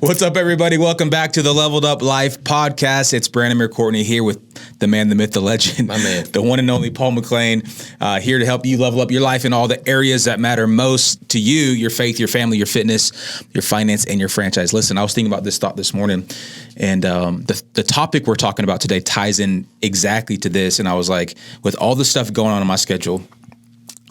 What's up, everybody? Welcome back to the Leveled Up Life podcast. It's Branamier, Courtney here with the man, the myth, the legend, my man, the one and only Paul McClain, here to help you level up your life in all the areas that matter most to you: your faith, your family, your fitness, your finance, and your franchise. Listen, I was thinking about this thought this morning, and the topic we're talking about today ties in exactly to this. And I was like, with all the stuff going on in my schedule,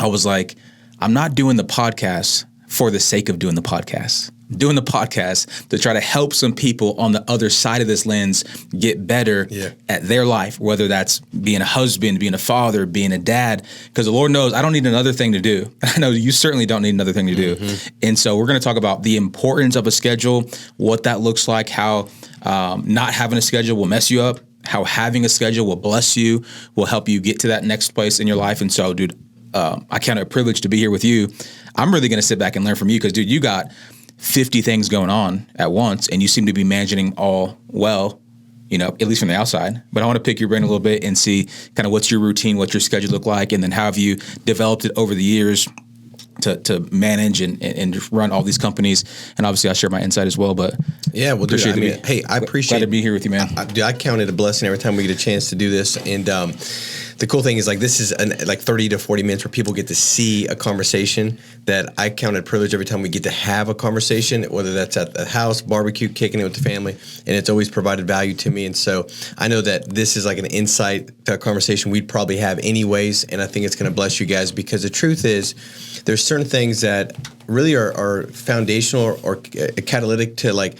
I was like, I'm not doing the podcast for the sake of doing the podcast. Doing the podcast to try to help some people on the other side of this lens get better at their life, whether that's being a husband, being a father, being a dad, because the Lord knows I don't need another thing to do. I know you certainly don't need another thing to do. And so we're going to talk about the importance of a schedule, what that looks like, how not having a schedule will mess you up, how having a schedule will bless you, will help you get to that next place in your life. And so, dude, I count it a privilege to be here with you. I'm really going to sit back and learn from you because, dude, you got 50 things going on at once, and you seem to be managing all well, you know, at least from the outside. But I want to pick your brain a little bit and see kind of what's your routine, what's your schedule look like, and then how have you developed it over the years to manage and run all these companies. And obviously I'll share my insight as well, but yeah, well, dude, I appreciate glad to be here with you, man. I count it a blessing every time we get a chance to do this. And the cool thing is, like, this is like 30 to 40 minutes where people get to see a conversation that I count it a privilege every time we get to have a conversation, whether that's at the house, barbecue, kicking it with the family, and it's always provided value to me. And so I know that this is like an insight to a conversation we'd probably have anyways, and I think it's going to bless you guys, because the truth is there's certain things that really are foundational or catalytic to like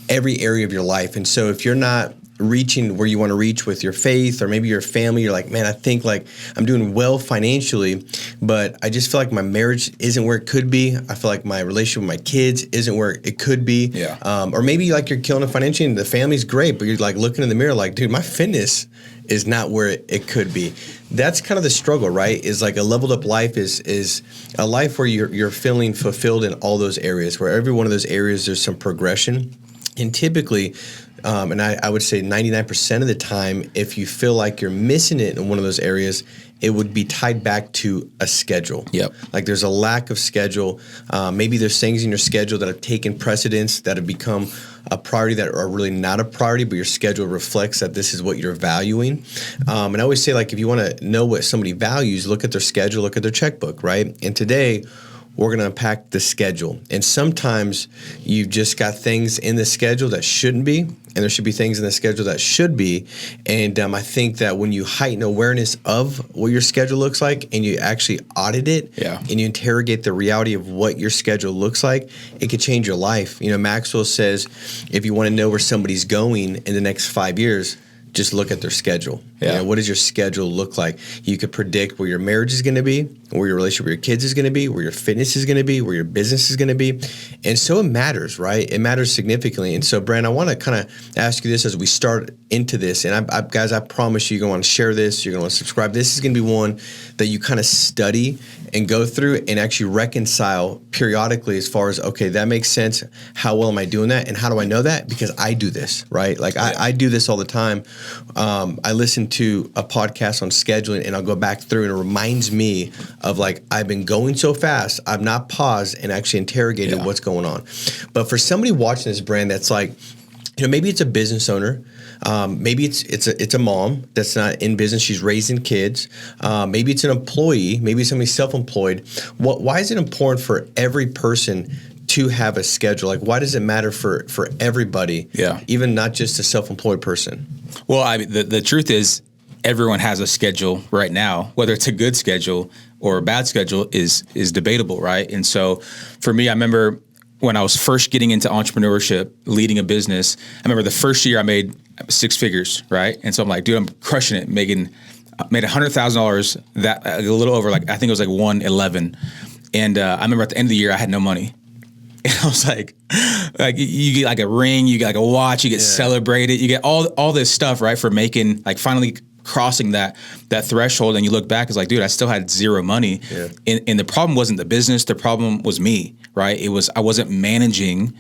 every area of your life. And so if you're not reaching where you want to reach with your faith, or maybe your family, you're like, man, I think like I'm doing well financially, but I just feel like my marriage isn't where it could be. I feel like my relationship with my kids isn't where it could be. Or maybe like you're killing it financially and the family's great, but you're like looking in the mirror like, dude, my fitness is not where it could be. That's kind of the struggle, right? Is like a leveled up life is a life where you're feeling fulfilled in all those areas, where every one of those areas there's some progression. And typically, and I would say 99% of the time, if you feel like you're missing it in one of those areas, it would be tied back to a schedule. Like there's a lack of schedule. Maybe there's things in your schedule that have taken precedence, that have become a priority, that are really not a priority, but your schedule reflects that this is what you're valuing. And I always say, like, if you want to know what somebody values, look at their schedule, look at their checkbook, right? And today, we're going to unpack the schedule. And sometimes you've just got things in the schedule that shouldn't be, and there should be things in the schedule that should be. And I think that when you heighten awareness of what your schedule looks like, and you actually audit it, and you interrogate the reality of what your schedule looks like, it could change your life. You know, Maxwell says, if you want to know where somebody's going in the next 5 years, just look at their schedule. You know, what does your schedule look like? You could predict where your marriage is going to be, where your relationship with your kids is going to be, where your fitness is going to be, where your business is going to be. And so it matters, right? It matters significantly. And so, Brand, I want to kind of ask you this as we start into this. And guys, I promise you're going to want to share this. You're going to want to subscribe. This is going to be one that you kind of study and go through and actually reconcile periodically, as far as, okay, that makes sense. How well am I doing that? And how do I know that? Because I do this, right? Like I do this all the time. I listen to a podcast on scheduling, and I'll go back through, and it reminds me of, like, I've been going so fast, I've not paused and actually interrogated what's going on. But for somebody watching this, Brand, that's like, you know, maybe it's a business owner. Maybe it's a mom that's not in business. She's raising kids. Maybe it's an employee. Maybe somebody's self-employed. Why is it important for every person to have a schedule? Like, why does it matter for everybody? Even not just a self-employed person. Well, I mean, the truth is, everyone has a schedule right now. Whether it's a good schedule or a bad schedule is debatable, right? And so for me, I remember when I was first getting into entrepreneurship, leading a business, I remember the first year I made 6 figures, right? And so I'm like, dude, I'm crushing it, made $100,000, that a little over, like, I think it was like 111. And I remember at the end of the year, I had no money. And I was like you get like a ring, you get like a watch, you get celebrated, you get all this stuff, right? For making, like, finally crossing that threshold, and you look back, it's like, dude, I still had zero money. And the problem wasn't the business, the problem was me, right? It was, I wasn't managing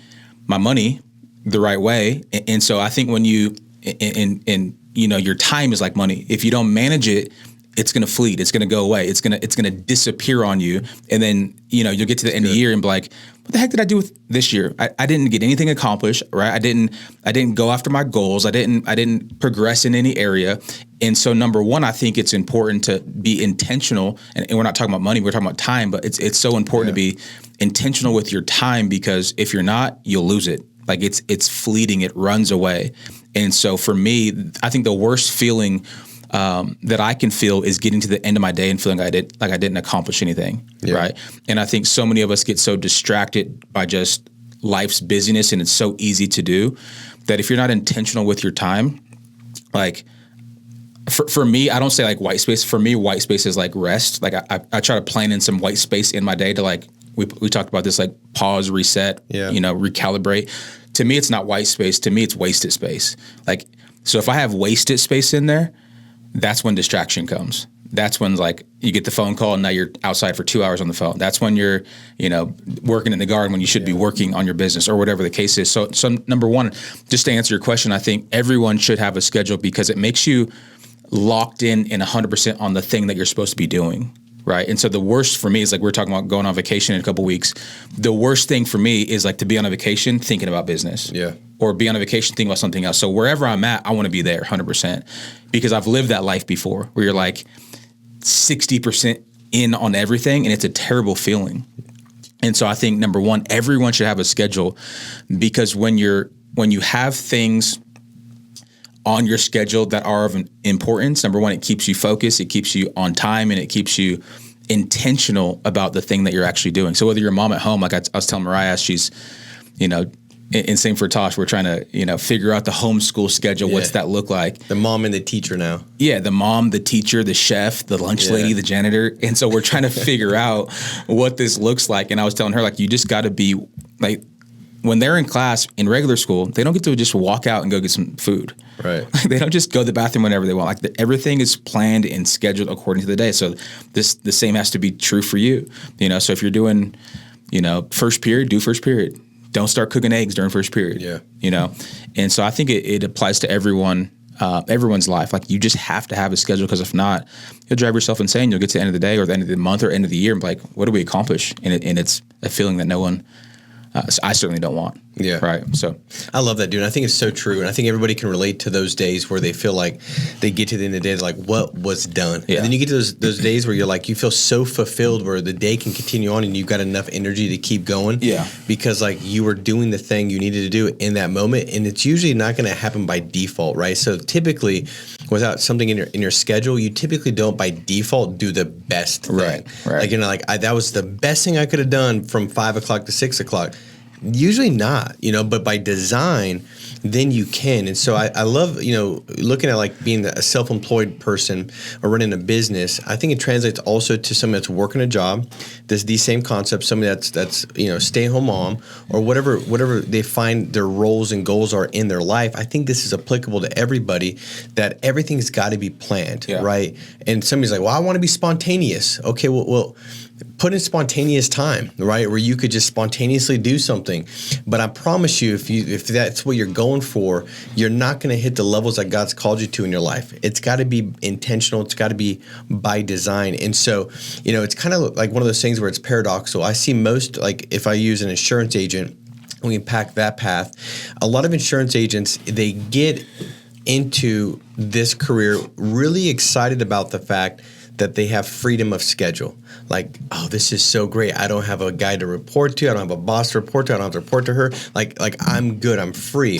my money the right way. And so I think when you, and you know, your time is like money. If you don't manage it it's going to fleet. It's going to go away. It's going to disappear on you. And then, you'll get to the end of the year and be like, what the heck did I do with this year? I didn't get anything accomplished, right? I didn't go after my goals. I didn't progress in any area. And so number one, I think it's important to be intentional, and we're not talking about money, we're talking about time, but it's so important to be intentional with your time, because if you're not, you'll lose it. Like it's fleeting, it runs away. And so for me, I think the worst feeling that I can feel is getting to the end of my day and feeling like I didn't accomplish anything, right? And I think so many of us get so distracted by just life's busyness, and it's so easy to do, that if you're not intentional with your time, like for me, I don't say like white space. For me, white space is like rest. Like I try to plan in some white space in my day to like, we talked about this, like pause, reset, recalibrate. To me, it's not white space. To me, it's wasted space. Like, so if I have wasted space in there, that's when distraction comes. That's when like you get the phone call and now you're outside for 2 hours on the phone. That's when you're, working in the garden when you should be working on your business or whatever the case is. So number one, just to answer your question, I think everyone should have a schedule, because it makes you locked in 100% on the thing that you're supposed to be doing. Right. And so the worst for me is like, we're talking about going on vacation in a couple of weeks. The worst thing for me is like to be on a vacation thinking about business. Yeah. Or be on a vacation thinking about something else. So wherever I'm at, I want to be there 100%, because I've lived that life before where you're like 60% in on everything, and it's a terrible feeling. And so I think number one, everyone should have a schedule, because when you have things on your schedule that are of importance, number one, it keeps you focused, it keeps you on time, and it keeps you intentional about the thing that you're actually doing. So whether you're a mom at home, like I was telling Mariah, she's, and same for Tosh, we're trying to, figure out the homeschool schedule. What's that look like? The mom and the teacher now. Yeah, the mom, the teacher, the chef, the lunch lady, the janitor. And so we're trying to figure out what this looks like. And I was telling her, like, you just got to be like, when they're in class in regular school, they don't get to just walk out and go get some food. Right. They don't just go to the bathroom whenever they want. Like everything is planned and scheduled according to the day. So the same has to be true for you. So if you're doing, first period, do first period. Don't start cooking eggs during first period. Yeah. And so I think it applies to everyone, everyone's life. Like you just have to have a schedule, because if not, you'll drive yourself insane. You'll get to the end of the day or the end of the month or end of the year and be like, what did we accomplish? And it's a feeling that no one, I certainly don't want. Yeah. Right. So I love that, dude. I think it's so true. And I think everybody can relate to those days where they feel like they get to the end of the day, like, what was done? Yeah. And then you get to those days where you're like, you feel so fulfilled, where the day can continue on and you've got enough energy to keep going. Yeah. Because like you were doing the thing you needed to do in that moment. And it's usually not going to happen by default, right? So typically without something in your schedule, you typically don't by default do the best thing. Right. Like, that was the best thing I could have done from 5 o'clock to 6 o'clock. Usually not, but by design, then you can. And so I love, looking at like being a self-employed person or running a business. I think it translates also to somebody that's working a job. There's these same concepts, somebody that's stay-at-home mom or whatever they find their roles and goals are in their life. I think this is applicable to everybody, that everything's got to be planned, right? And somebody's like, well, I want to be spontaneous. Okay, well, put in spontaneous time, right, where you could just spontaneously do something. But I promise you, if that's what you're going for, you're not going to hit the levels that God's called you to in your life. It's got to be intentional. It's got to be by design. And so, it's kind of like one of those things where it's paradoxical. I see most, like if I use an insurance agent, we unpack that path. A lot of insurance agents, they get into this career really excited about the fact that they have freedom of schedule. Like, oh, this is so great. I don't have a guy to report to. I don't have a boss to report to. I don't have to report to her. Like I'm good. I'm free.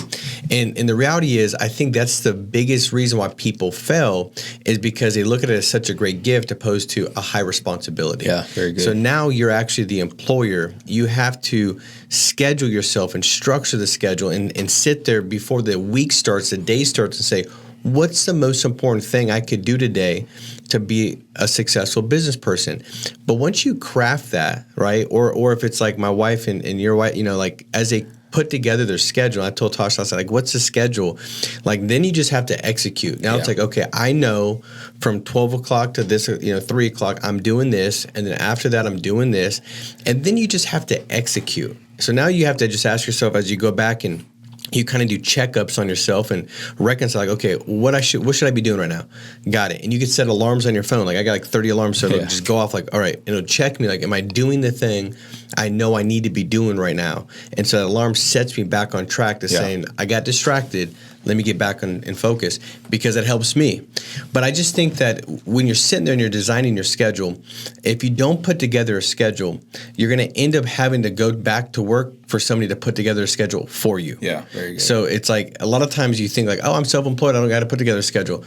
And the reality is, I think that's the biggest reason why people fail, is because they look at it as such a great gift opposed to a high responsibility. Yeah, very good. So now you're actually the employer. You have to schedule yourself and structure the schedule and sit there before the week starts, the day starts, and say, what's the most important thing I could do today to be a successful business person? But once you craft that, right, or if it's like my wife and your wife, like as they put together their schedule, I told Tasha, I said, like, what's the schedule? Like, then you just have to execute. Now it's like, okay, I know from 12 o'clock to this, 3 o'clock, I'm doing this. And then after that, I'm doing this. And then you just have to execute. So now you have to just ask yourself as you go back and you kind of do checkups on yourself and reconcile, like, okay, what should I be doing right now? Got it. And you can set alarms on your phone. Like I got like 30 alarms, so it'll just go off like, all right, and it'll check me like, am I doing the thing I know I need to be doing right now? And so that alarm sets me back on track to saying, I got distracted. Let me get back in focus, because it helps me. But I just think that when you're sitting there and you're designing your schedule, if you don't put together a schedule, you're going to end up having to go back to work for somebody to put together a schedule for you. Yeah, very good. So it's like a lot of times you think like, oh, I'm self-employed, I don't got to put together a schedule.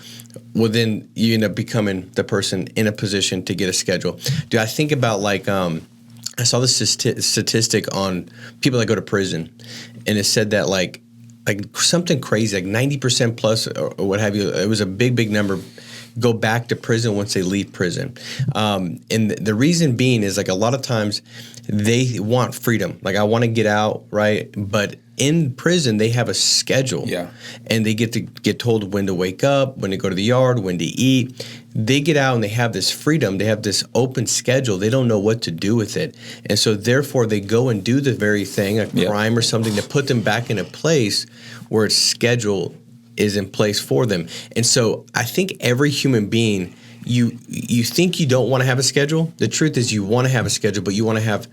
Well, then you end up becoming the person in a position to get a schedule. Do I think about like I saw this statistic on people that go to prison, and it said that like something crazy, like 90% plus or what have you. It was a big number. Go back to prison once they leave prison. And the reason being is like a lot of times they want freedom. Like I want to get out, right? But in prison, they have a schedule. Yeah. And they get told when to wake up, when to go to the yard, when to eat. They get out and they have this freedom. They have this open schedule. They don't know what to do with it. And so therefore they go and do the very thing, a crime or something, to put them back in a place where its schedule is in place for them. And so I think every human being, you think you don't want to have a schedule. The truth is you want to have a schedule, but you want to have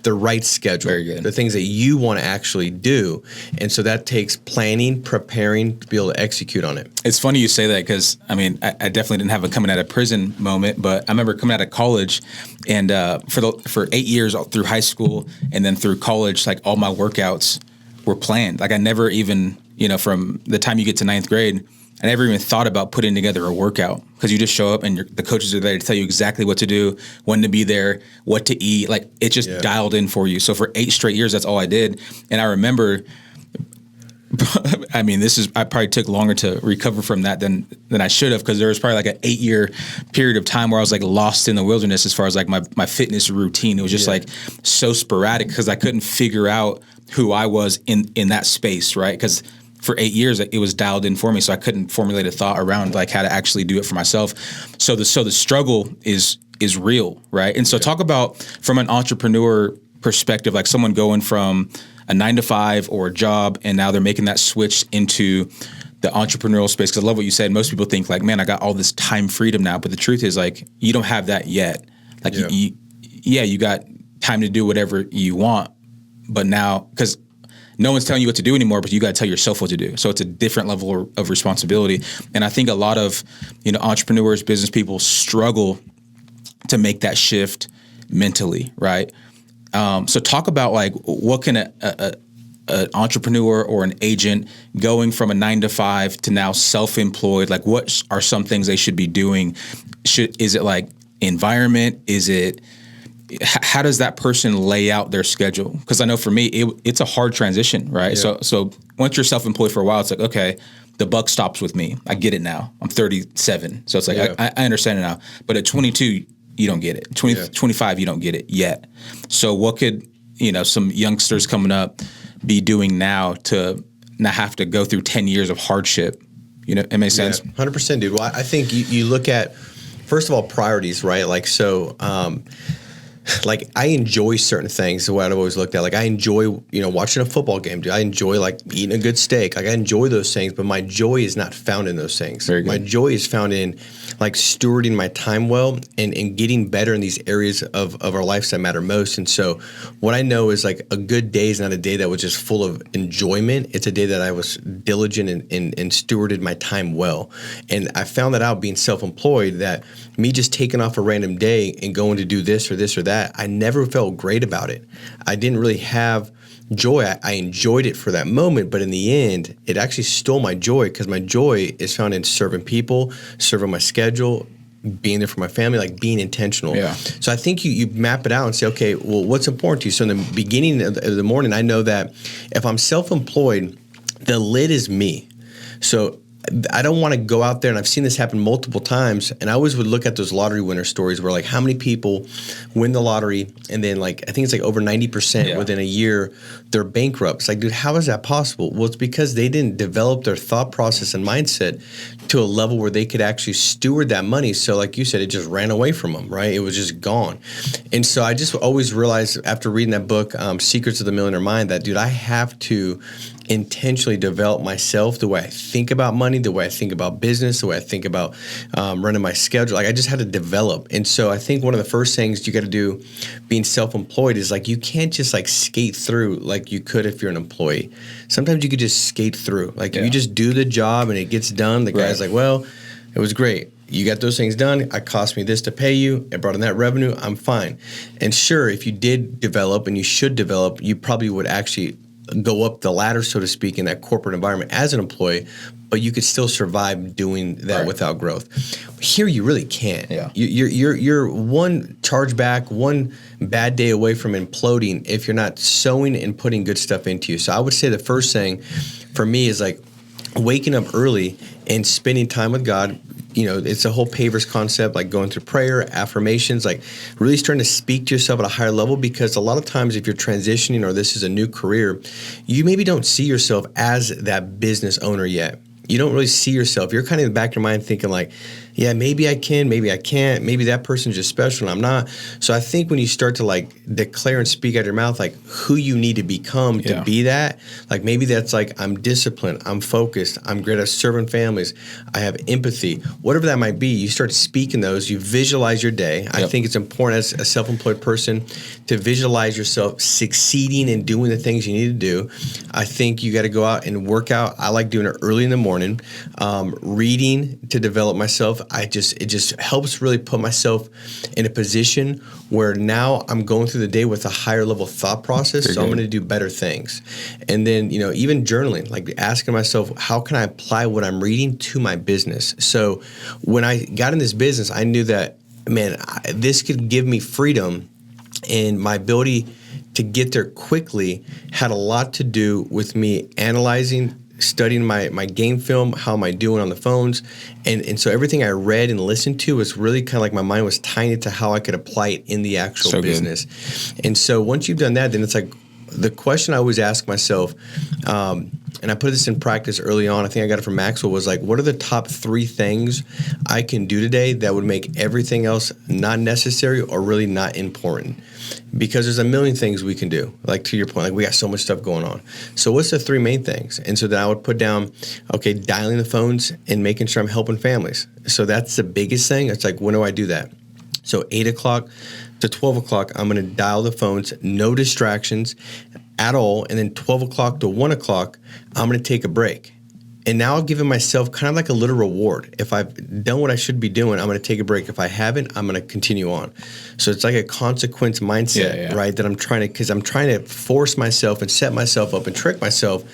the right schedule. Very good. The things that you want to actually do. And so that takes planning, preparing to be able to execute on it. It's funny you say that, because I mean, I definitely didn't have a coming out of prison moment, but I remember coming out of college, and for 8 years through high school and then through college, like all my workouts were planned. Like I never even, from the time you get to ninth grade, I never even thought about putting together a workout, because you just show up and the coaches are there to tell you exactly what to do, when to be there, what to eat. Like it just dialed in for you. So for 8 straight years, that's all I did. And I remember, I mean, I probably took longer to recover from that than I should have, because there was probably like an 8-year period of time where I was like lost in the wilderness as far as like my fitness routine. It was just like so sporadic, because I couldn't figure out who I was in that space, right? Because for 8 years, it was dialed in for me, so I couldn't formulate a thought around like how to actually do it for myself. So the struggle is real, right? And so talk about from an entrepreneur perspective, like someone going from a 9-to-5 or a job, and now they're making that switch into the entrepreneurial space. Because I love what you said. Most people think like, man, I got all this time freedom now, but the truth is like you don't have that yet. Like you got time to do whatever you want, but now because no one's telling you what to do anymore, but you got to tell yourself what to do. So it's a different level of responsibility. And I think a lot of, entrepreneurs, business people struggle to make that shift mentally, right? So talk about like what can an entrepreneur or an agent going from a 9-to-5 to now self-employed, like what are some things they should be doing? Is it like environment? How does that person lay out their schedule? Because I know for me, it's a hard transition, right? Yeah. So once you're self-employed for a while, it's like, okay, the buck stops with me. I get it now. I'm 37. So it's like, I understand it now. But at 22, you don't get it. 25, you don't get it yet. So what could, some youngsters coming up be doing now to not have to go through 10 years of hardship? It makes sense? 100%, dude. Well, I think you look at, first of all, priorities, right? Like, so, like I enjoy certain things. What I've always looked at, like I enjoy, watching a football game. Dude, I enjoy like eating a good steak. Like I enjoy those things, but my joy is not found in those things. My joy is found in like stewarding my time well and getting better in these areas of our lives that matter most. And so what I know is like a good day is not a day that was just full of enjoyment. It's a day that I was diligent and stewarded my time well. And I found that out being self-employed, that me just taking off a random day and going to do this or that, I never felt great about it. I didn't really have joy. I enjoyed it for that moment, but in the end, it actually stole my joy, because my joy is found in serving people, serving my schedule, being there for my family, like being intentional. Yeah. So I think you map it out and say, okay, well, what's important to you? So in the beginning of the morning, I know that if I'm self-employed, the lid is me. So I don't want to go out there, and I've seen this happen multiple times, and I always would look at those lottery winner stories where like how many people win the lottery, and then like I think it's like over 90% within a year they're bankrupt. It's like, dude, how is that possible? Well, it's because they didn't develop their thought process and mindset to a level where they could actually steward that money. So like you said, it just ran away from them, right? It was just gone. And so I just always realized after reading that book, Secrets of the Millionaire Mind, that dude, I have to intentionally develop myself, the way I think about money, the way I think about business, the way I think about running my schedule. Like I just had to develop. And so I think one of the first things you got to do being self-employed is like you can't just like skate through like you could if you're an employee. Sometimes you could just skate through. Like if you just do the job and it gets done, the guy's like, well, it was great. You got those things done. It cost me this to pay you. It brought in that revenue. I'm fine. And sure, if you did develop and you should develop, you probably would actually go up the ladder, so to speak, in that corporate environment as an employee, but you could still survive doing that without growth. Here, you really can't. Yeah. You're one chargeback, one bad day away from imploding if you're not sowing and putting good stuff into you. So I would say the first thing for me is like waking up early and spending time with God. You know, it's a whole pavers concept, like going through prayer, affirmations, like really starting to speak to yourself at a higher level, because a lot of times if you're transitioning or this is a new career, you maybe don't see yourself as that business owner yet. You don't really see yourself. You're kind of in the back of your mind thinking like, yeah, maybe I can, maybe I can't, maybe that person's just special and I'm not. So I think when you start to like declare and speak out of your mouth like who you need to become to be that, like maybe that's like I'm disciplined, I'm focused, I'm great at serving families, I have empathy, whatever that might be, you start speaking those, you visualize your day. I think it's important as a self-employed person to visualize yourself succeeding and doing the things you need to do. I think you got to go out and work out. I like doing it early in the morning, reading to develop myself. It just helps really put myself in a position where now I'm going through the day with a higher level thought process. So I'm going to do better things. And then, you know, even journaling, like asking myself, how can I apply what I'm reading to my business? So when I got in this business, I knew that, man, this could give me freedom, and my ability to get there quickly had a lot to do with me analyzing, studying my game film, how am I doing on the phones, and so everything I read and listened to was really kind of like my mind was tying it to how I could apply it in the actual business. Good. And so once you've done that, then it's like the question I always ask myself, and I put this in practice early on, I think I got it from Maxwell, was like, what are the top 3 things I can do today that would make everything else not necessary or really not important? Because there's a million things we can do. Like to your point, like we got so much stuff going on. So what's the 3 main things? And so then I would put down, okay, dialing the phones and making sure I'm helping families. So that's the biggest thing. It's like, when do I do that? So 8 o'clock to 12 o'clock, I'm going to dial the phones, no distractions at all. And then 12 o'clock to 1 o'clock, I'm going to take a break. And now I've given myself kind of like a little reward. If I've done what I should be doing, I'm going to take a break. If I haven't, I'm going to continue on. So it's like a consequence mindset, right? That I'm trying to force myself and set myself up and trick myself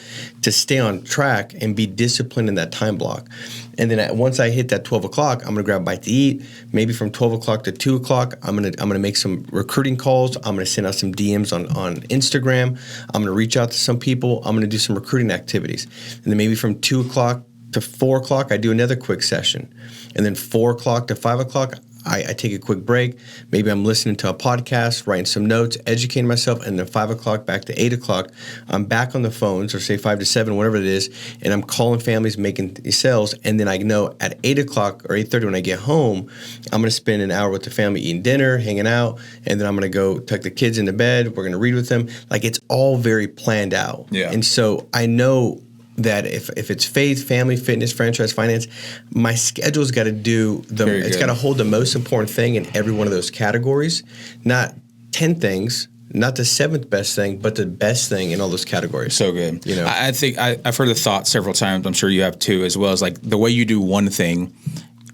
to stay on track and be disciplined in that time block. And then once I hit that 12 o'clock, I'm going to grab a bite to eat. Maybe from 12 o'clock to 2 o'clock, I'm going to make some recruiting calls. I'm going to send out some DMs on Instagram. I'm going to reach out to some people. I'm going to do some recruiting activities. And then maybe from 2 o'clock to 4 o'clock, I do another quick session. And then 4 o'clock to 5 o'clock, I take a quick break. Maybe I'm listening to a podcast, writing some notes, educating myself, and then 5 o'clock back to 8 o'clock, I'm back on the phones, or say 5 to 7, whatever it is, and I'm calling families, making sales, and then I know at 8 o'clock or 8:30 when I get home, I'm going to spend an hour with the family eating dinner, hanging out, and then I'm going to go tuck the kids into bed. We're going to read with them. Like, it's all very planned out. Yeah. And so I know that if it's faith, family, fitness, franchise, finance, my schedule's got to it's got to hold the most important thing in every one of those categories. Not 10 things, not the 7th best thing, but the best thing in all those categories. So good. You know, I think I've heard the thought several times. I'm sure you have too, as well as like the way you do one thing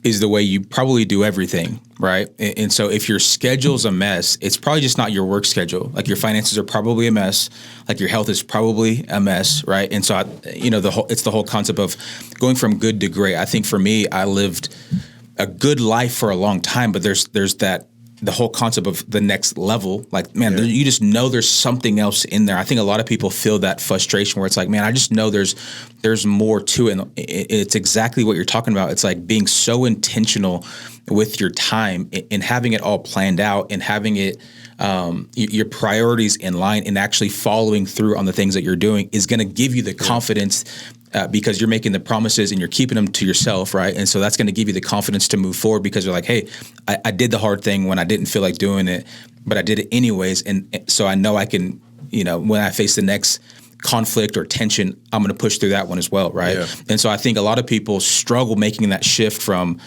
is the way you probably do everything, right? And so if your schedule's a mess, it's probably just not your work schedule. Like your finances are probably a mess. Like your health is probably a mess, right? And so, it's the whole concept of going from good to great. I think for me, I lived a good life for a long time, but there's the whole concept of the next level. Like, man, you just know there's something else in there. I think a lot of people feel that frustration where it's like, man, I just know there's more to it. And it's exactly what you're talking about. It's like being so intentional with your time and having it all planned out and having it, your priorities in line and actually following through on the things that you're doing is going to give you the confidence because you're making the promises and you're keeping them to yourself, right? And so that's going to give you the confidence to move forward because you're like, hey, I did the hard thing when I didn't feel like doing it, but I did it anyways. And so I know I can, when I face the next conflict or tension, I'm going to push through that one as well, right? Yeah. And so I think a lot of people struggle making that shift from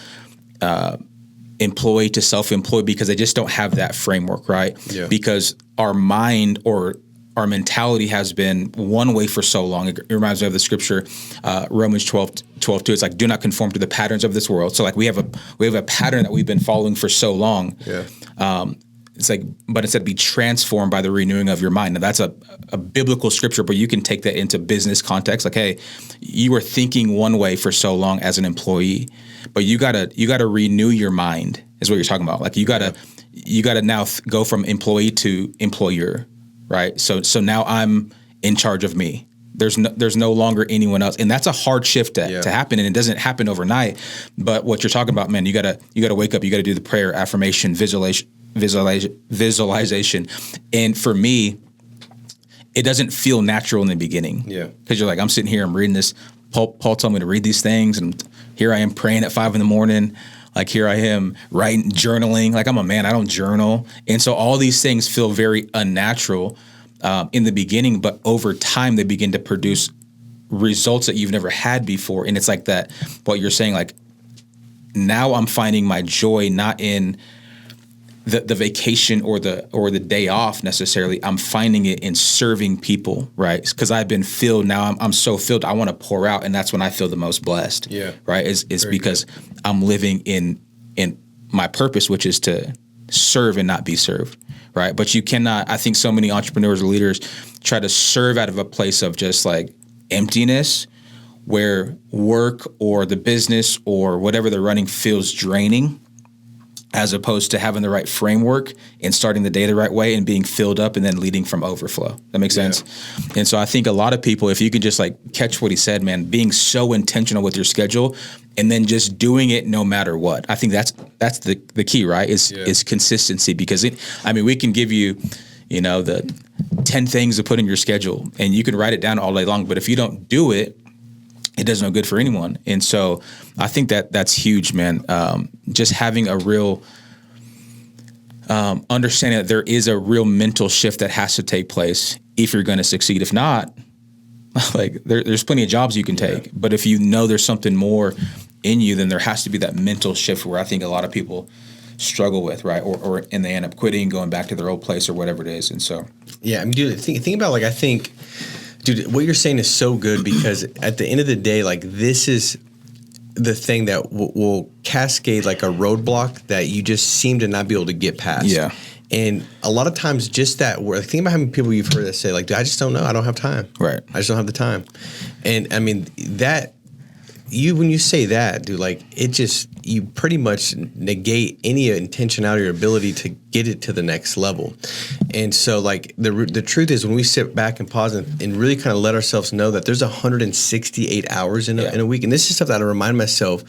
employee to self-employed because they just don't have that framework, right? Yeah. Because our mind or our mentality has been one way for so long. It reminds me of the scripture, Romans 12:2. It's like, do not conform to the patterns of this world. So like we have a pattern that we've been following for so long. Yeah. It's like, but instead be transformed by the renewing of your mind. Now that's a biblical scripture, but you can take that into business context. Like, hey, you were thinking one way for so long as an employee, but you gotta renew your mind is what you're talking about. Like you gotta now go from employee to employer, right? So now I'm in charge of me. There's no longer anyone else, and that's a hard shift to happen, and it doesn't happen overnight. But what you're talking about, man, you gotta wake up, you gotta do the prayer, affirmation, visualization, and for me, it doesn't feel natural in the beginning. Yeah, because you're like, I'm sitting here, I'm reading this. Paul told me to read these things, and here I am praying at 5 a.m. Like here I am writing, journaling. Like I'm a man, I don't journal, and so all these things feel very unnatural in the beginning, but over time they begin to produce results that you've never had before. And it's like that, what you're saying, like now I'm finding my joy not in the vacation or the day off necessarily. I'm finding it in serving people, right? Because I've been filled. Now I'm so filled. I want to pour out, and that's when I feel the most blessed. Yeah, right. Is because I'm living in my purpose, which is to serve and not be served, right? But you cannot. I think so many entrepreneurs or leaders try to serve out of a place of just like emptiness, where work or the business or whatever they're running feels draining, as opposed to having the right framework and starting the day the right way and being filled up and then leading from overflow. That makes sense? And so I think a lot of people, if you can just like catch what he said, man, being so intentional with your schedule and then just doing it no matter what. I think that's the key, right? Is consistency, because we can give you, the 10 things to put in your schedule and you can write it down all day long, but if you don't do it, it does no good for anyone. And so I think that's huge, man. Just having a real understanding that there is a real mental shift that has to take place if you're going to succeed. If not, like there's plenty of jobs you can take. But if you know there's something more in you, then there has to be that mental shift where I think a lot of people struggle with, right? And they end up quitting, going back to their old place or whatever it is. And so, yeah, dude, think about like, I think, dude, what you're saying is so good, because at the end of the day, like this is the thing that will cascade like a roadblock that you just seem to not be able to get past. Yeah. And a lot of times just that word, think about how many people you've heard that say like, dude, I just don't know. I don't have time. Right. I just don't have the time. And I mean that when you say that, dude, like you pretty much negate any intentionality or ability to get it to the next level. And so like the truth is, when we sit back and pause and really kind of let ourselves know that there's 168 hours in a week. And this is stuff that I remind myself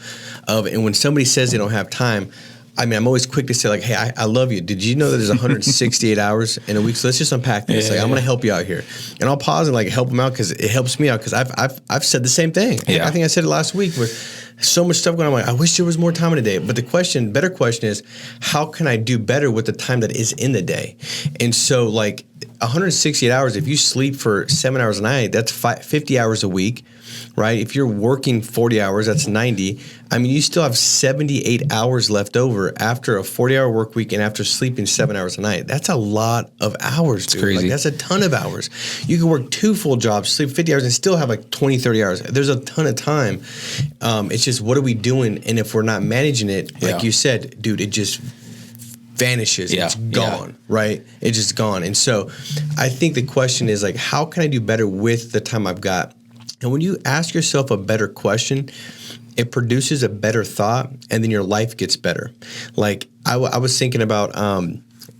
of. And when somebody says they don't have time, I mean, I'm always quick to say like, hey, I love you. Did you know that there's 168 hours in a week? So let's just unpack this. I'm going to help you out here. And I'll pause and like help them out, because it helps me out, because I've said the same thing. Yeah. I think I said it last week with so much stuff going on. I'm like, I wish there was more time in a day. But the better question is, how can I do better with the time that is in the day? And so like 168 hours, if you sleep for 7 hours a night, that's 50 hours a week, right? If you're working 40 hours, that's 90. I mean, you still have 78 hours left over after a 40-hour work week and after sleeping 7 hours a night. That's a lot of hours, dude. Crazy. Like, that's a ton of hours. You can work 2 full jobs, sleep 50 hours, and still have like 20, 30 hours. There's a ton of time. It's just, what are we doing? And if we're not managing it, like you said, dude, it just vanishes. It's gone, right? It's just gone. And so I think the question is like, how can I do better with the time I've got? And when you ask yourself a better question, it produces a better thought, and then your life gets better. Like I was thinking about,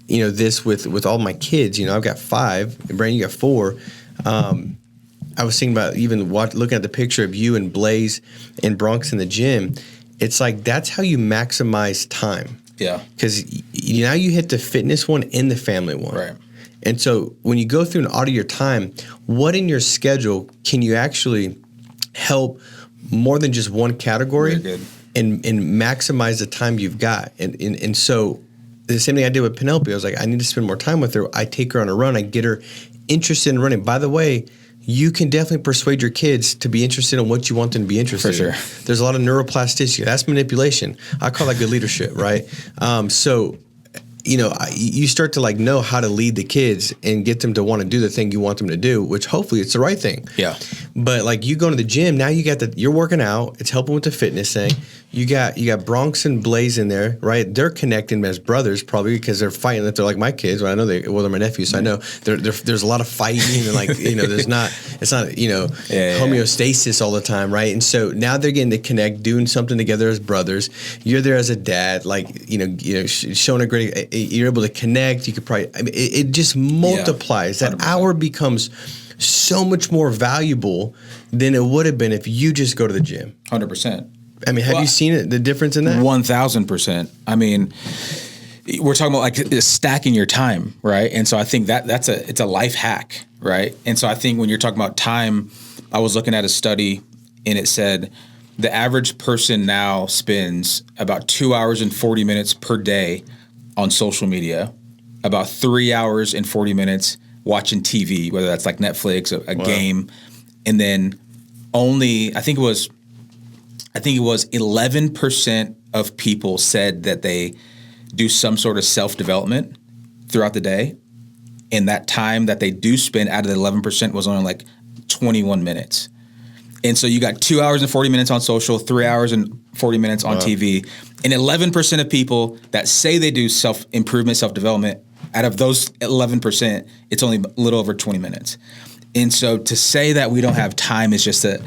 this with all my kids. I've got 5, and Brandon, you got 4. I was thinking about even looking at the picture of you and Blaze and Bronx in the gym. It's like, that's how you maximize time. Yeah. Because now you hit the fitness one and the family one. Right. And so when you go through and audit your time, what in your schedule can you actually help more than just one category and maximize the time you've got? And so the same thing I did with Penelope. I was like, I need to spend more time with her. I take her on a run. I get her interested in running. By the way, you can definitely persuade your kids to be interested in what you want them to be interested in. There's a lot of neuroplasticity. That's manipulation. I call that good leadership, right? So, you start to like know how to lead the kids and get them to want to do the thing you want them to do, which hopefully it's the right thing. Yeah. But like you go to the gym, now you're working out. It's helping with the fitness thing. You got Bronx and Blaze in there, right? They're connecting as brothers probably because they're fighting. That they're like my kids. Well, I know they're my nephews, so I know there's a lot of fighting and like it's not homeostasis all the time, right? And so now they're getting to connect, doing something together as brothers. You're there as a dad, like showing a great. You're able to connect. You could probably. I mean, it just multiplies. That 100%. hour becomes so much more valuable than it would have been if you just go to the gym. 100%. I mean, have you seen it, the difference in that? 1,000%. I mean, we're talking about like stacking your time, right? And so I think it's a life hack, right? And so I think when you're talking about time, I was looking at a study and it said the average person now spends about 2 hours and 40 minutes per day on social media, about 3 hours and 40 minutes watching TV, whether that's like Netflix, a game, and then only I think it was 11% of people said that they do some sort of self-development throughout the day. And that time that they do spend out of the 11% was only like 21 minutes. And so you got 2 hours and 40 minutes on social, 3 hours and 40 minutes on TV. And 11% of people that say they do self-improvement, self-development, out of those 11%, it's only a little over 20 minutes. And so to say that we don't have time is just a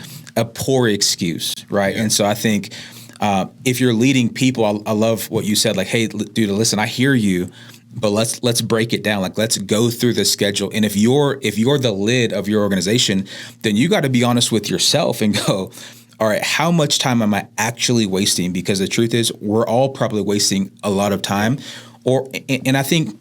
poor excuse, right? Yeah. And so I think if you're leading people, I love what you said, like, hey, dude, listen, I hear you, but let's break it down. Like, let's go through the schedule. And if you're the lid of your organization, then you got to be honest with yourself and go, all right, how much time am I actually wasting? Because the truth is, we're all probably wasting a lot of time. And I think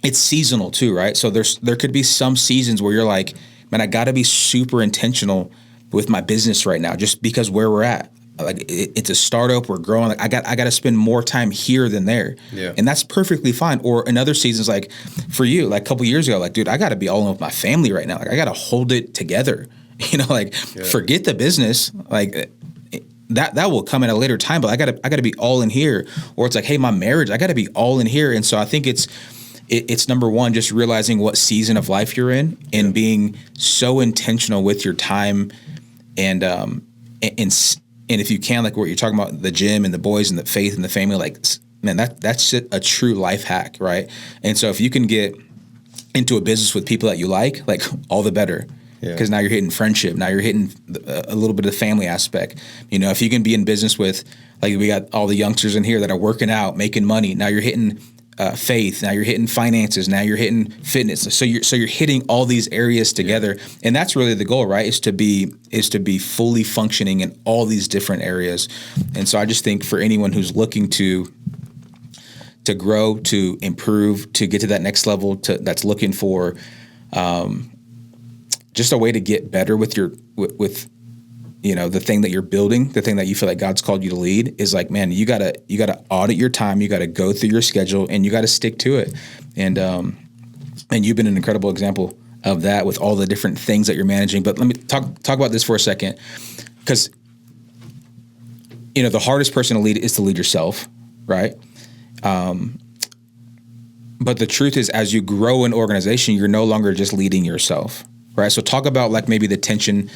it's seasonal too, right? So there could be some seasons where you're like, man, I got to be super intentional with my business right now, just because where we're at. Like it's a startup, we're growing. Like I got to spend more time here than there, and that's perfectly fine. Or in other seasons, like for you, like a couple years ago, like dude, I got to be all in with my family right now. Like I got to hold it together. Forget the business. Like that will come at a later time. But I got to be all in here. Or it's like, hey, my marriage, I got to be all in here. And so I think it's number one, just realizing what season of life you're in and being so intentional with your time, and if you can, like what you're talking about, the gym and the boys and the faith and the family, like, man, that's a true life hack, right? And so if you can get into a business with people that you like all the better, because now you're hitting friendship, now you're hitting a little bit of the family aspect. If you can be in business with, like we got all the youngsters in here that are working out, making money, now you're hitting faith, now you're hitting finances, now you're hitting fitness. So you're hitting all these areas together, and that's really the goal, right? Is to be fully functioning in all these different areas. And so I just think for anyone who's looking to grow, to improve, to get to that next level, that's looking for just a way to get better with the thing that you're building, the thing that you feel like God's called you to lead, is like, man, you gotta audit your time, you gotta go through your schedule, and you gotta stick to it. And you've been an incredible example of that with all the different things that you're managing. But let me talk about this for a second, because the hardest person to lead is to lead yourself, right? But the truth is, as you grow an organization, you're no longer just leading yourself, right? So talk about like maybe the tension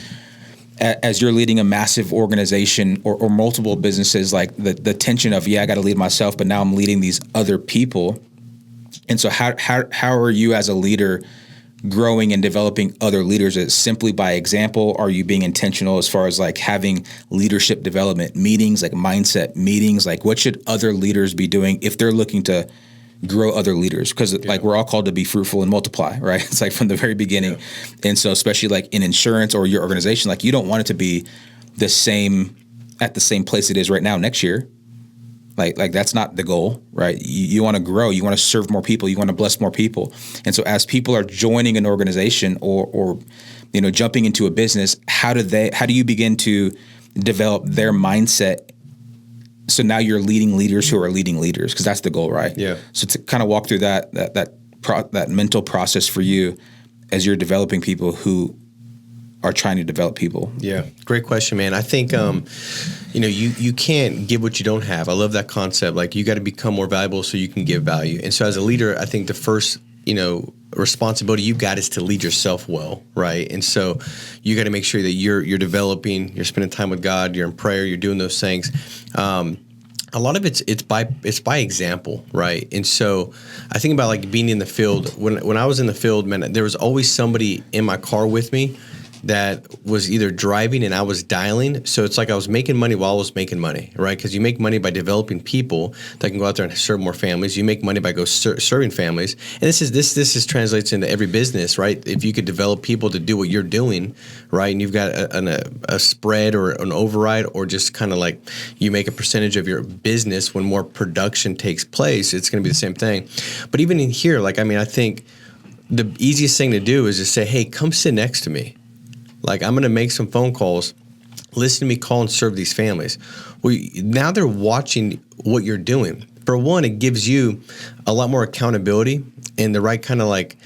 as you're leading a massive organization or multiple businesses, like the tension of, I got to lead myself, but now I'm leading these other people. And so how are you as a leader growing and developing other leaders? Is it simply by example? Are you being intentional as far as like having leadership development meetings, like mindset meetings? Like what should other leaders be doing if they're looking to grow other leaders? Because like we're all called to be fruitful and multiply, right? It's like from the very beginning. Yeah. And so especially like in insurance or your organization, like you don't want it to be at the same place it is right now next year. Like that's not the goal, right? You want to grow, you want to serve more people, you want to bless more people. And so as people are joining an organization or jumping into a business, how do you begin to develop their mindset? So now you're leading leaders who are leading leaders, because that's the goal, right? Yeah. So to kind of walk through that mental process for you as you're developing people who are trying to develop people? Yeah, great question, man. I think you can't give what you don't have. I love that concept. Like, you got to become more valuable so you can give value. And so as a leader, I think the first responsibility you got is to lead yourself well, right? And so you got to make sure that you're developing, you're spending time with God, you're in prayer, you're doing those things. A lot of it's by example, right? And so I think about like being in the field. When I was in the field, man, there was always somebody in my car with me that was either driving and I was dialing. So it's like I was making money while I was making money, right? Because you make money by developing people that can go out there and serve more families. You make money by serving families. And this translates into every business, right? If you could develop people to do what you're doing, right? And you've got a spread or an override, or just kind of like you make a percentage of your business when more production takes place, it's going to be the same thing. But even in here, like, I mean, I think the easiest thing to do is to say, hey, come sit next to me. Like, I'm going to make some phone calls, listen to me call and serve these families. Well, now they're watching what you're doing. For one, it gives you a lot more accountability and the right kind of like,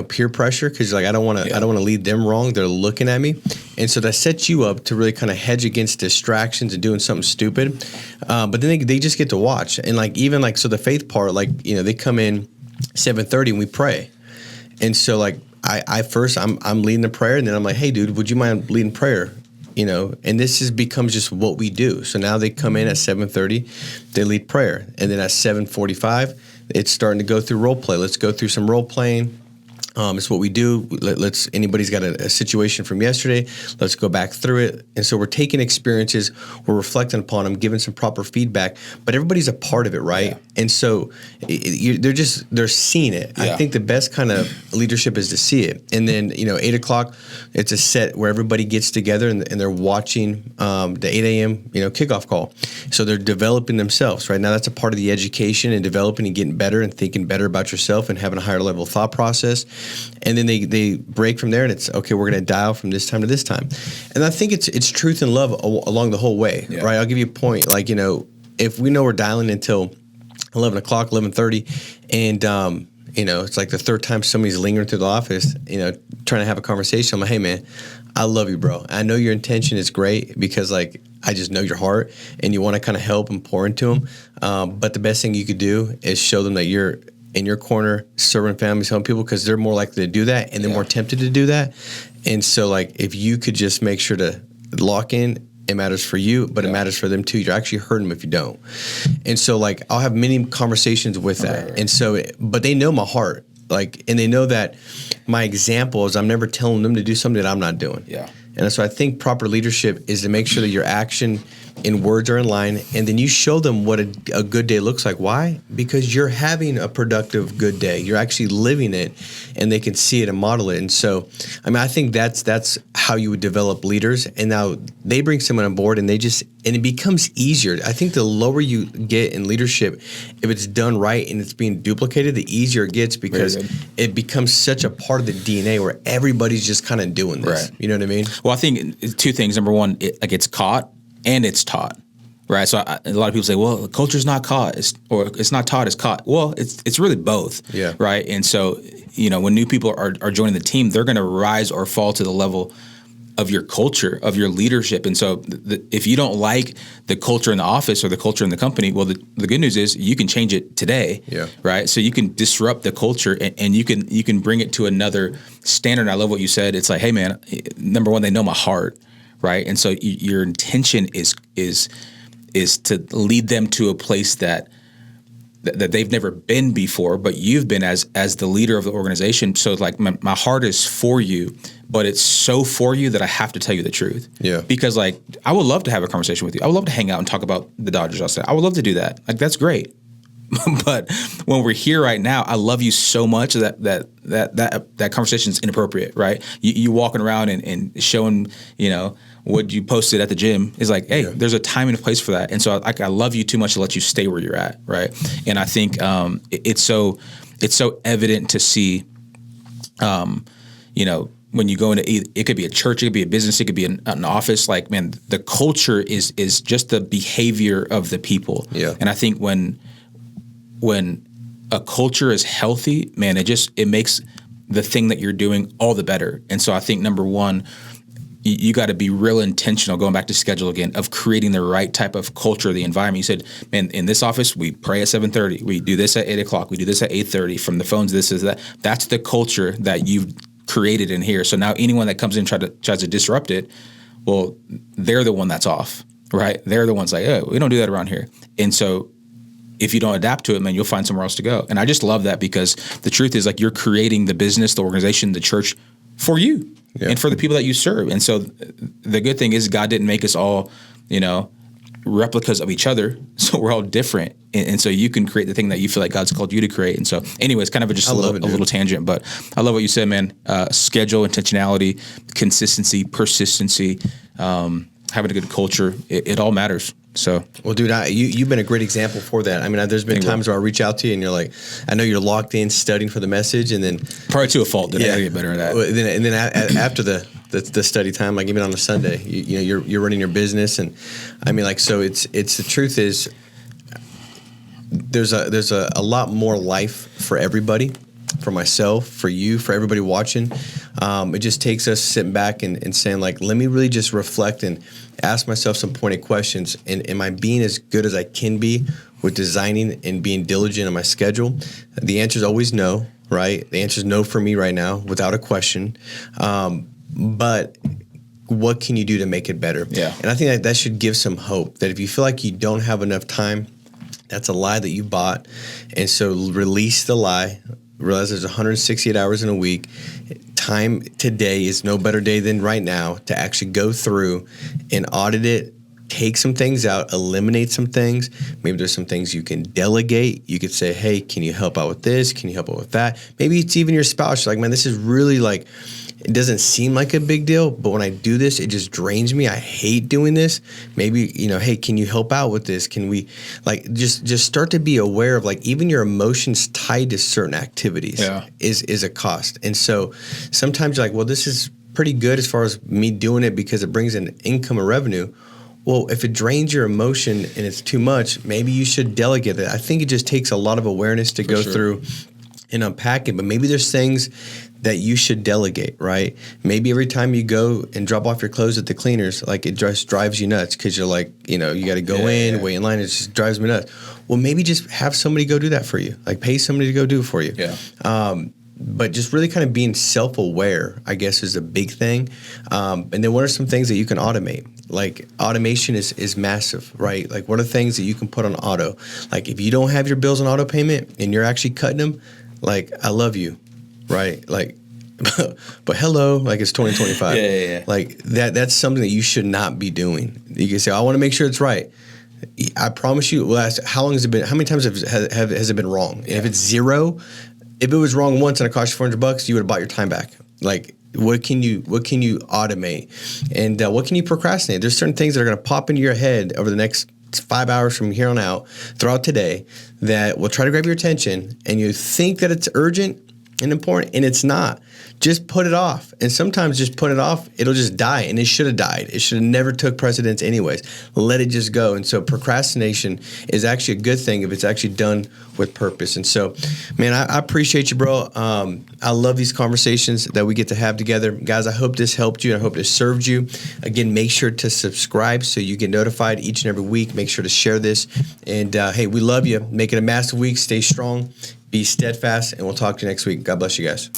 peer pressure, because like I don't want to lead them wrong. They're looking at me, and so that sets you up to really kind of hedge against distractions and doing something stupid. But then they just get to watch, and like even like so the faith part, like they come in 7:30 and we pray, and so like. I'm leading the prayer, and then I'm like, hey, dude, would you mind leading prayer? And this becomes just what we do. So now they come in at 7:30, they lead prayer. And then at 7:45, it's starting to go through role play. Let's go through some role playing. It's what we do. Anybody's got a situation from yesterday, let's go back through it. And so we're taking experiences, we're reflecting upon them, giving some proper feedback, but everybody's a part of it, right? Yeah. And so they're seeing it. Yeah. I think the best kind of leadership is to see it. And then, 8 o'clock, it's a set where everybody gets together and they're watching the 8 a.m., kickoff call. So they're developing themselves, right? Now that's a part of the education and developing and getting better and thinking better about yourself and having a higher level of thought process. And then they break from there, and it's okay. We're going to dial from this time to this time, and I think it's truth and love along the whole way, right? I'll give you a point. Like if we know we're dialing until 11 o'clock, 11:30, and it's like the third time somebody's lingering through the office, trying to have a conversation. I'm like, hey man, I love you, bro. I know your intention is great because like I just know your heart and you want to kind of help and pour into them. But the best thing you could do is show them that you're in your corner, serving families, helping people, because they're more likely to do that and they're more tempted to do that. And so like if you could just make sure to lock in, it matters for you, but it matters for them too. You're actually hurting them if you don't. And so like I'll have many conversations with that. Right. And so, but they know my heart, like, and they know that my example is I'm never telling them to do something that I'm not doing. Yeah. And so I think proper leadership is to make sure that your action and words are in line, and then you show them what a good day looks like. Why? Because you're having a productive good day. You're actually living it, and they can see it and model it. And so, I mean, I think that's how you would develop leaders. And now they bring someone on board, and it becomes easier. I think the lower you get in leadership, if it's done right and it's being duplicated, the easier it gets, because it becomes such a part of the DNA where everybody's just kind of doing this. Right. You know what I mean? Well, I think two things. Number one, it's caught and it's taught, right? So a lot of people say, well, culture's not caught, it's not taught, it's caught. Well, it's really both, right? And so, when new people are joining the team, they're going to rise or fall to the level of your culture, of your leadership. And so if you don't like the culture in the office or the culture in the company, well, the good news is you can change it today, right? So you can disrupt the culture and you can bring it to another standard. I love what you said. It's like, hey man, number one, they know my heart, right? And so your intention is to lead them to a place that they've never been before, but you've been as the leader of the organization. So like my heart is for you, but it's so for you that I have to tell you the truth. Yeah. Because like I would love to have a conversation with you. I would love to hang out and talk about the Dodgers outside. I would love to do that. Like that's great. But when we're here right now, I love you so much that conversation is inappropriate, right? You walking around and showing, what you posted at the gym is like, hey, there's a time and a place for that. And so I love you too much to let you stay where you're at, right? And I think it's so evident to see, when you go into it could be a church, it could be a business, it could be an office. Like, man, the culture is just the behavior of the people. Yeah. And I think when a culture is healthy, man, it makes the thing that you're doing all the better. And so I think number one, you got to be real intentional, going back to schedule again, of creating the right type of culture, the environment. You said, man, in this office, we pray at 7:30. We do this at 8 o'clock. We do this at 8:30. From the phones, this is that. That's the culture that you've created in here. So now anyone that comes in tries to disrupt it, well, they're the one that's off, right? They're the ones like, oh, we don't do that around here. And so if you don't adapt to it, man, you'll find somewhere else to go. And I just love that, because the truth is, like, you're creating the business, the organization, the church for you and for the people that you serve. And so the good thing is God didn't make us all, replicas of each other. So we're all different. And so you can create the thing that you feel like God's called you to create. And so anyways, kind of a little tangent, but I love what you said, man. Schedule, intentionality, consistency, persistency, having a good culture. It all matters. So, well, dude, you've been a great example for that. I mean, there's been times where I reach out to you and you're like, I know you're locked in studying for the message, and then probably to a fault. Did I get better at that? And then after the study time, like even on a Sunday, you're running your business, and I mean, like, so it's the truth is there's a lot more life for everybody, for myself, for you, for everybody watching. It just takes us sitting back and saying, like, let me really just reflect and ask myself some pointed questions. And am I being as good as I can be with designing and being diligent on my schedule? The answer is always no, right? The answer is no for me right now, without a question. But what can you do to make it better? Yeah. And I think that should give some hope, that if you feel like you don't have enough time, that's a lie that you bought. And so release the lie. Realize there's 168 hours in a week. Time today is no better day than right now to actually go through and audit it, take some things out, eliminate some things. Maybe there's some things you can delegate. You could say, hey, can you help out with this? Can you help out with that? Maybe it's even your spouse. You're like, man, this is really, like, it doesn't seem like a big deal, but when I do this, it just drains me. I hate doing this. Maybe, hey, can you help out with this? Can we, like, just start to be aware of, like, even your emotions tied to certain activities is a cost. And so sometimes you're like, well, this is pretty good as far as me doing it because it brings in income or revenue. Well, if it drains your emotion and it's too much, maybe you should delegate it. I think it just takes a lot of awareness to go through and unpack it. But maybe there's things that you should delegate, right? Maybe every time you go and drop off your clothes at the cleaners, like, it just drives you nuts because you're like, you got to go wait in line. It just drives me nuts. Well, maybe just have somebody go do that for you. Like, pay somebody to go do it for you. Yeah. But just really kind of being self-aware, I guess, is a big thing. And then what are some things that you can automate? Like, automation is massive, right? Like, what are things that you can put on auto? Like, if you don't have your bills on auto payment and you're actually cutting them, like, I love you, right? Like, but hello, like, it's 2025. Yeah. Like, that's something that you should not be doing. You can say, I want to make sure it's right. I promise you, how long has it been? How many times has it been wrong? Yeah. If it's zero, if it was wrong once and it cost you $400, you would have bought your time back. Like, what can you automate, and what can you procrastinate? There's certain things that are going to pop into your head over the next 5 hours from here on out throughout today that will try to grab your attention, and you think that it's urgent and important, and it's not. Just put it off. And sometimes just put it off, it'll just die, and it should have died. It should have never took precedence anyways. Let it just go. And so procrastination is actually a good thing if it's actually done with purpose. And so, man, I appreciate you, bro. I love these conversations that we get to have together. Guys, I hope this helped you. I hope this served you. Again, make sure to subscribe so you get notified each and every week. Make sure to share this. And, hey, we love you. Make it a massive week. Stay strong. Be steadfast, and we'll talk to you next week. God bless you guys.